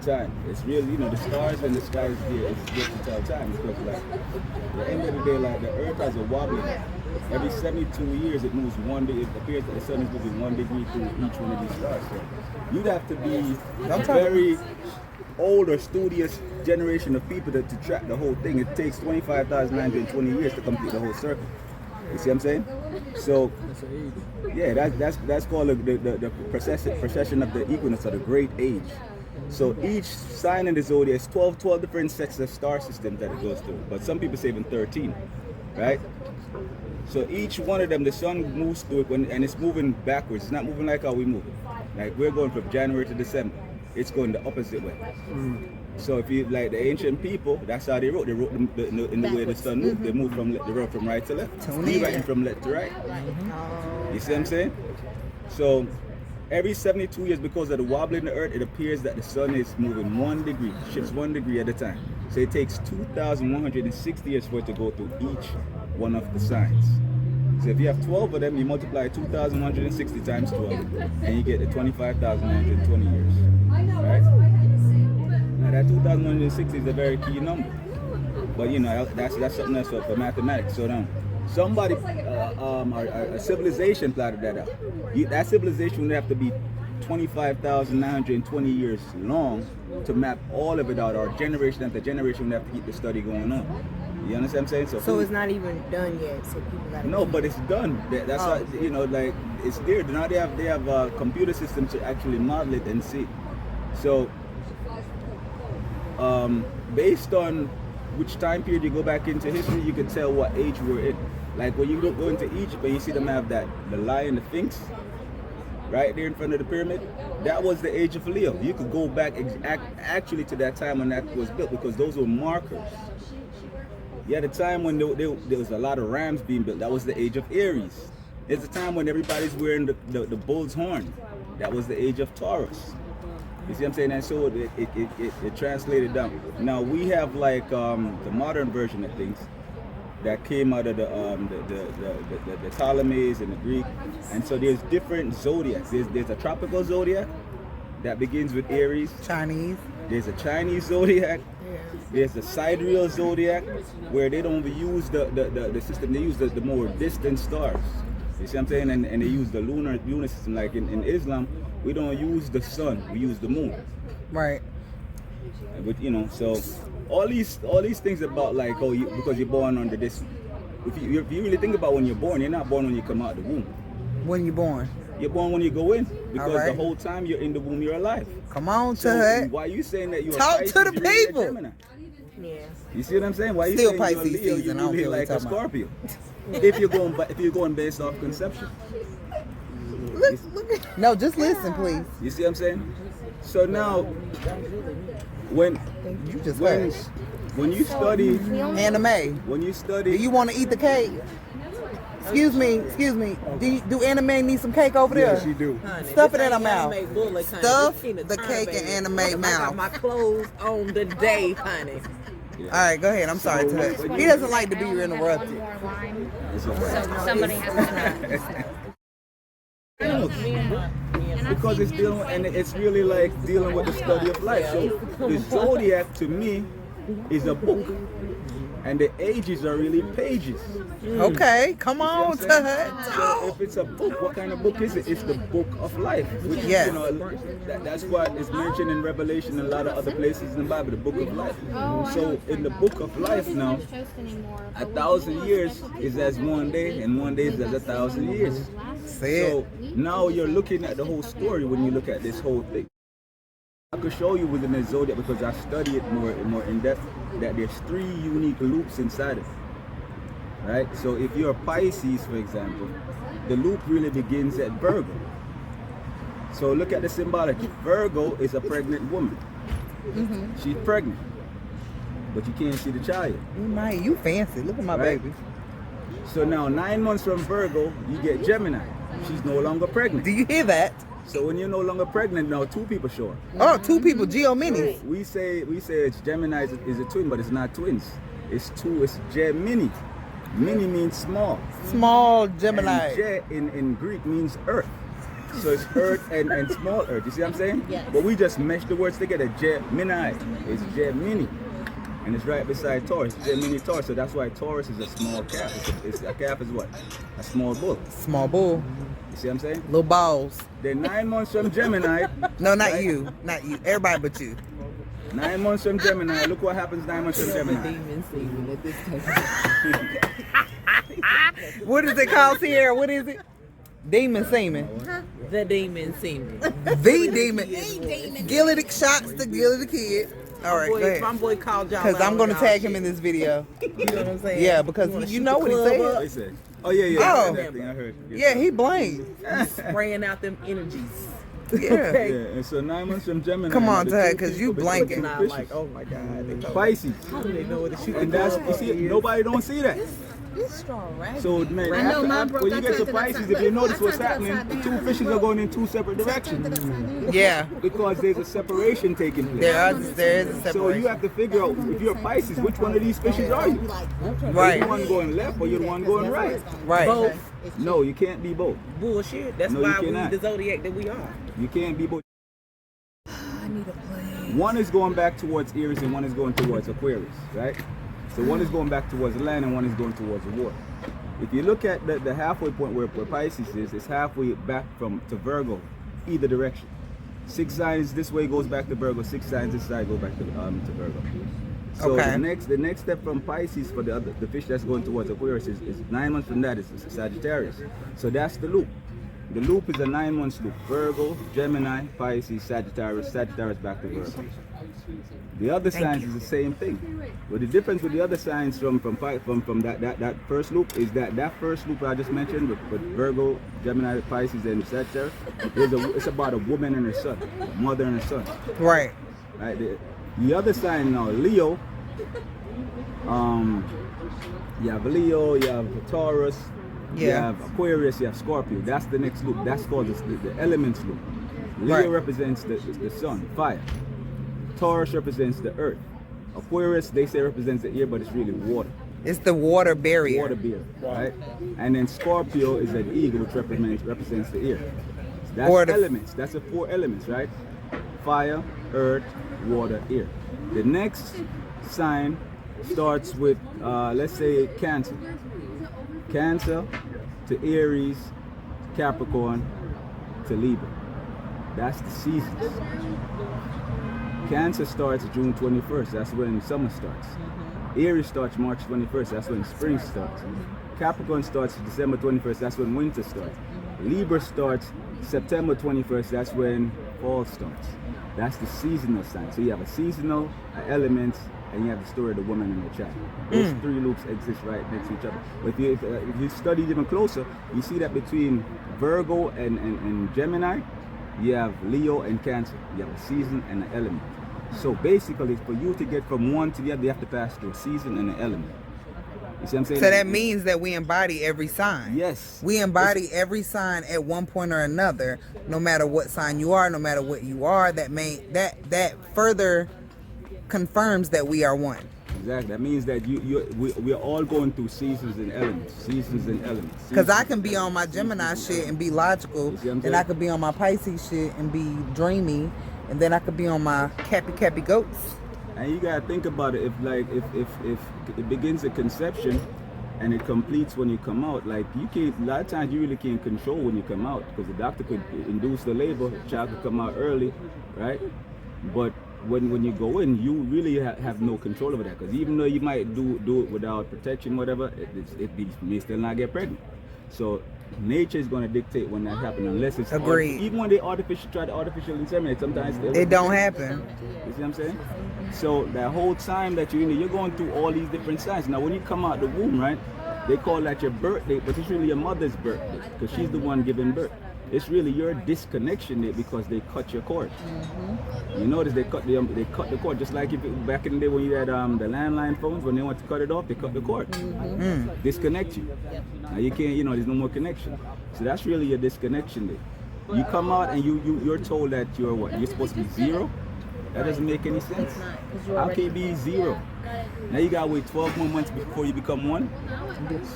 time. It's really, you know, the stars and the sky is there. It's just to tell time because, like, at the end of the day, like, the Earth has a wobbling. Every 72 years, it moves one day. It appears that the sun is moving 1 degree through each one of these stars. So you'd have to be a very old or studious generation of people to track the whole thing. It takes 25,920 years to complete the whole circle. You see what I'm saying? So, yeah, that's called the precession of the equinox, or the great age. So each sign in the zodiac is 12 different sets of star systems that it goes through. But some people say even 13, right? So each one of them, the sun moves through it and it's moving backwards. It's not moving like how we move. Like we're going from January to December. It's going the opposite way. So if you like the ancient people, that's how they wrote. They wrote in the way the sun moved. They moved from right to left. We writing from left to right. You see what I'm saying? So every 72 years, because of the wobbling of the earth, it appears that the sun is moving 1 degree, shifts 1 degree at a time. So it takes 2,160 years for it to go through each one of the signs. So if you have 12 of them, you multiply 2,160 times 12, and you get the 25,920 years. Right? Now that 2,160 is a very key number, but you know that's something else for mathematics. So now, somebody, a civilization plotted that out. That civilization would have to be 25,920 years long to map all of it out. Or generation after generation would have to keep the study going on. You understand what I'm saying? So it's not even done yet. So people gotta. No, but it's done. That's why, you know, like it's there. Now they have computer systems to actually model it and see. So, based on which time period you go back into history, you can tell what age we're in. Like when you go into Egypt and you see them have the lion, the sphinx, right there in front of the pyramid, that was the age of Leo. You could go back actually to that time when that was built, because those were markers. You had a time when there was a lot of rams being built. That was the age of Aries. There's a time when everybody's wearing the bull's horn. That was the age of Taurus. You see what I'm saying? And so it translated down. Now we have like the modern version of things that came out of the Ptolemies and the Greek. And so there's different zodiacs. There's a tropical zodiac that begins with Aries. Chinese. There's a Chinese zodiac. There's the sidereal zodiac, where they don't use the system. They use the more distant stars. You see what I'm saying? And they use the lunar system. Like in Islam, we don't use the sun. We use the moon. Right. But you know, so all these things about like, oh, because you're born under this. If you really think about when you're born, you're not born when you come out of the womb. When you're born. You're born when you go in, because the whole time you're in the womb, you're alive. Come on, so why are you saying that you're talk Pisces, to the people? Gemini? Yeah. You see what I'm saying? Why are you Still saying Pisces you're a Leo? Season. You really like a Scorpio. if you're going based off conception. No, just listen, please. You see what I'm saying? So now, when you study anime, do you want to eat the cake? Excuse me. Do anime need some cake over there? Yeah, she do. Honey, stuff it in her mouth. Bullet, Stuff the cake in anime mouth. I got my clothes on the day, honey. Yeah. All right, go ahead. I'm sorry to that. He doesn't like to be interrupted. So somebody has to. Because it's dealing, and it's really like dealing with the study of life. So the zodiac to me is a book, and the ages are really pages. Okay, come on, Tud. So if it's a book, what kind of book is it? It's the book of life, which yes. You know, that's what is mentioned in Revelation and a lot of other places in the Bible, the book of life. So in the book of life now, 1,000 years is as 1 day, and 1 day is as 1,000 years. So now you're looking at the whole story when you look at this whole thing. I could show you within the zodiac, because I study it more in depth, that there's 3 unique loops inside it. Right? So if you're a Pisces, for example, the loop really begins at Virgo. So look at the symbology. Virgo is a pregnant woman. She's pregnant, but you can't see the child. You fancy. Look at my baby. So now 9 months from Virgo, you get Gemini. She's no longer pregnant. Do you hear that? So when you're no longer pregnant, now 2 people show up. Oh, 2 people, Geo-Minis. So we say it's Gemini is a twin, but it's not twins. It's 2, it's Gemini. Mini means small. Small Gemini. And Je in Greek means earth. So it's earth and small earth. You see what I'm saying? Yes. But we just mesh the words together. Gemini. It's Gemini. And it's right beside Taurus. Gemini Taurus. So that's why Taurus is a small calf. A calf is what? A small bull. Small bull. You see what I'm saying? Little balls. Then 9 months from Gemini. No, not right? you. Not you. Everybody but you. 9 months from Gemini. Look what happens 9 months from Gemini. Demon semen at this time. What is it called, Sierra? What is it? Demon semen. The demon semen. The demon. Gilly the shots to Gilly the kid. All right, go ahead. My boy called y'all. Because I'm out going to on tag y'all him in shit. this video. You know what I'm saying? Yeah, because wanna you shoot know the what he club said. up? They said. Oh yeah, yeah. Oh. That thing I heard. Yeah, he blamed. Spraying out them energies. Yeah. Yeah, and so 9 months from Gemini. Come on, the Tag, two 'cause you people blanking. Now I'm like, oh my God. They told me. Pisces. How do they know what to shoot And the that's, club you up see, is? nobody don't see that. It's strong, right? So man, I know mine broke. when you I get to turned it Pisces, upside- if you look, notice I what's turned it happening, upside the down. two fishes are going in two separate directions Yeah. because there's a separation taking place. There is a So separation. you have to figure out, if you're a Pisces, which one of these fishes are you? Right. You're the one going left or you're the one going right? Right. Both. No, you can't be both. Bullshit. That's No, you why we cannot. the zodiac that we are. You can't be both. I need a plan. One is going back towards Aries and one is going towards Aquarius, right? So one is going back towards land and one is going towards the water. If you look at the halfway point where Pisces is, it's halfway back to Virgo, either direction. 6 signs this way goes back to Virgo, 6 signs this side go back to Virgo. So Okay. the next step from Pisces for the fish that's going towards Aquarius is 9 months from that is Sagittarius. So that's the loop. The loop is a 9 months loop. Virgo, Gemini, Pisces, Sagittarius back to Virgo. The other signs is the same thing. But the difference with the other signs from that first loop is that first loop I just mentioned with Virgo, Gemini, Pisces, and Sagittarius, it's about a woman and her son, a mother and her son. Right. Right. The other sign now, Leo. You have Leo, you have Taurus, you Yeah. have Aquarius, you have Scorpio. That's the next loop. That's called the elements loop. Leo Right. represents the sun, fire. Taurus represents the earth. Aquarius, they say represents the air, but it's really water. It's the water barrier. Water beer, right? And then Scorpio is an eagle, which represents the air. That's Or the- elements. That's the 4 elements, right? Fire, earth, water, air. The next sign starts with, let's say, Cancer. Cancer to Aries, Capricorn to Libra. That's the seasons. Cancer starts June 21st. That's when summer starts. Aries starts March 21st. That's when spring starts. Capricorn starts December 21st. That's when winter starts. Libra starts September 21st. That's when fall starts. That's the seasonal sign. So you have a seasonal, an elements, and you have the story of the woman and the child. Those 3 loops exist right next to each other. But if you study even closer, you see that between Virgo and Gemini, you have Leo and Cancer. You have a season and an element. So basically, for you to get from one to the other, you have to pass through a season and an element. You see what I'm saying? So that means that we embody every sign. Yes. We embody every sign at one point or another, no matter what sign you are, no matter what you are. That further confirms that we are one. Exactly. That means that we are all going through seasons and elements. Seasons and elements. Because I can be on my Gemini shit and be logical, You see what I'm and saying? I could be on my Pisces shit and be dreamy, and then I could be on my Cappy goats. And you gotta think about it. If it begins at conception and it completes when you come out, like you can't. A lot of times you really can't control when you come out because the doctor could induce the labor. The child could come out early, right? But when you go in, you really have no control over that because even though you might do it without protection, whatever, you may still not get pregnant. So nature is going to dictate when that happens unless it's Agreed. even when they try to artificial inseminate, sometimes It don't happen. You see what I'm saying? So that whole time that you're going through all these different signs. Now when you come out the womb, right, they call that your birthday, but it's really your mother's birthday because she's the one giving birth. It's really your disconnection day because they cut your cord. You notice they cut the cord just like back in the day when you had the landline phones, when they want to cut it off, they cut the cord. Disconnect you. Now you can't, there's no more connection. So that's really your disconnection day. You come out and you're told that you're what? You're supposed to be 0? That doesn't make any sense. How can you be 0? Now you gotta wait 12 more months before you become 1.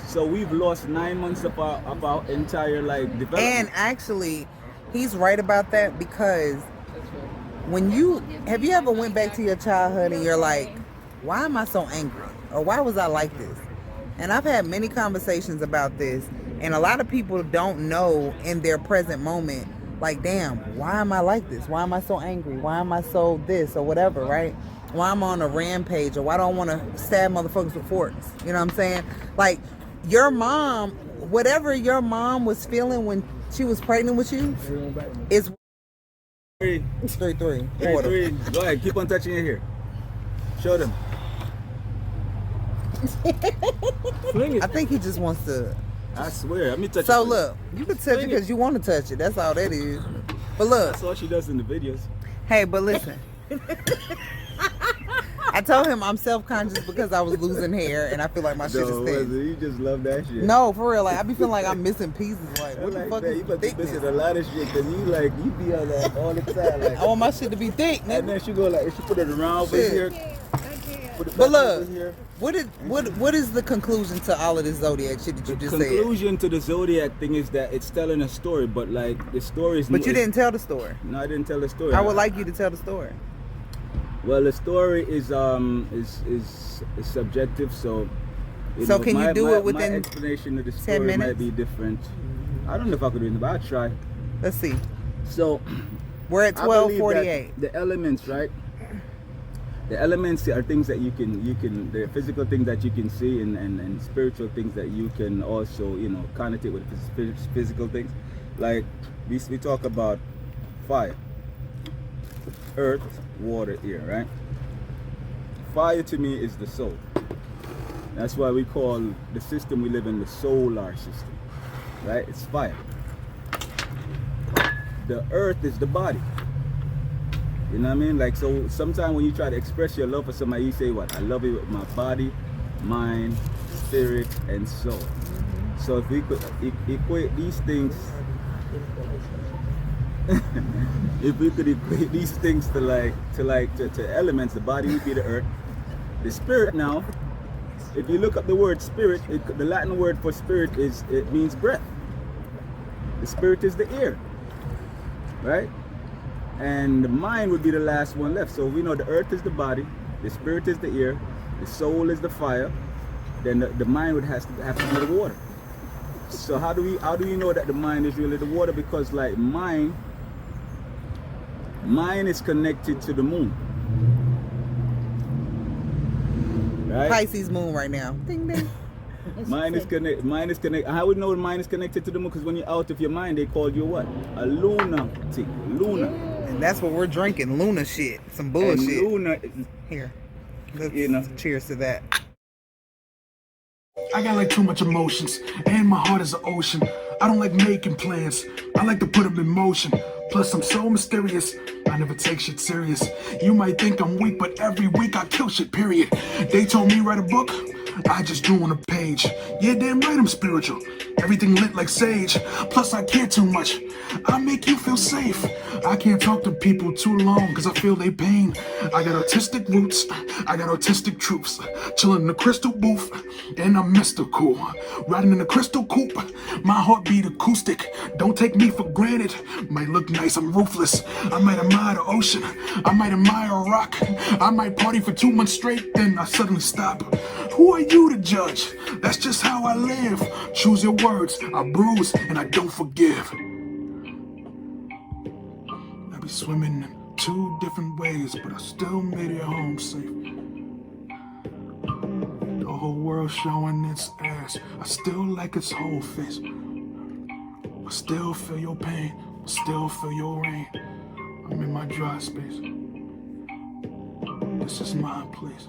So we've lost 9 months of our entire development. And actually, he's right about that, because when have you ever went back to your childhood and you're like, why am I so angry? Or why was I like this? And I've had many conversations about this, and a lot of people don't know in their present moment, like, damn, why am I like this? Why am I so angry? Why am I so this or whatever, right? Why am I on a rampage, or why don't I want to stab motherfuckers with forks? You know what I'm saying? Like, your mom, whatever your mom was feeling when she was pregnant with you is 3-3. Go ahead, keep on touching your hair. Show them. I think he just wants to. I swear, let me touch it. So look, you can touch it because you want to touch it. That's all that is. But look, that's all she does in the videos. Hey, but listen. I told him I'm self-conscious because I was losing hair and I feel like my shit is thick. You just love that shit. No, for real. Like, I be feeling like I'm missing pieces. Like, what the fuck that. is You about to thickness? missing a lot of shit because you be on that all the time. Like, I want my shit to be thick, nigga. and then she go like, she put it around over Shit. here. Put it But back look, over here. what is the conclusion to all of this Zodiac shit that you just said? The conclusion to the Zodiac thing is that it's telling a story, but like the story is. But you didn't tell the story. No, I didn't tell the story. I would like you to tell the story. Well, the story is subjective, so. So can you do it within my explanation of the 10 story minutes? might be different. I don't know if I could do it, but I'll try. Let's see. So. We're at I believe 12:48. that the elements, right? The elements are things that you can, they're physical things that you can see, and spiritual things that you can also, connotate with physical things. Like we talk about fire, earth, water, air, right? Fire to me is the soul. That's why we call the system we live in the solar system, right? It's fire. The earth is the body. You know what I mean? Like, so sometimes when you try to express your love for somebody, you say what? I love you with my body, mind, spirit, and soul. So if we could equate these things, if we could equate these things to elements, the body would be the earth. The spirit now, if you look up the word spirit, the Latin word for spirit it means breath. The spirit is the air, right? And the mind would be the last one left. So we know the earth is the body, the spirit is the air, the soul is the fire, then the mind would have to be the water. So how do you know that the mind is really the water? Because like mind is connected to the moon. Right? Pisces moon right now. Ding ding. Mind is connected. How would you know the mind is connected to the moon? Because when you're out of your mind, they call you what? A lunatic. Luna. And that's what we're drinking. Luna shit. Some bullshit. And Luna, Here. Let's cheers to that. I got like too much emotions, and my heart is an ocean. I don't like making plans, I like to put them in motion. Plus I'm so mysterious, I never take shit serious. You might think I'm weak, but every week I kill shit, period. They told me write a book, I just drew on a page. Yeah, damn right I'm spiritual, everything lit like sage. Plus I care too much, I make you feel safe. I can't talk to people too long cause I feel they pain. I got autistic roots, I got autistic truths. Chillin' in the crystal booth, and I'm mystical. Riding in the crystal coupe, my heartbeat acoustic. Don't take me for granted, might look nice, I'm ruthless. I might admire the ocean, I might admire a rock. I might party for 2 months straight, then I suddenly stop. Who are you to judge? That's just how I live. Choose your words, I bruise and I don't forgive. I be swimming in 2 different ways, but I still made it home safe. The whole world showing its ass, I still like its whole face. I still feel your pain, I still feel your rain. I'm in my dry space. This is my place.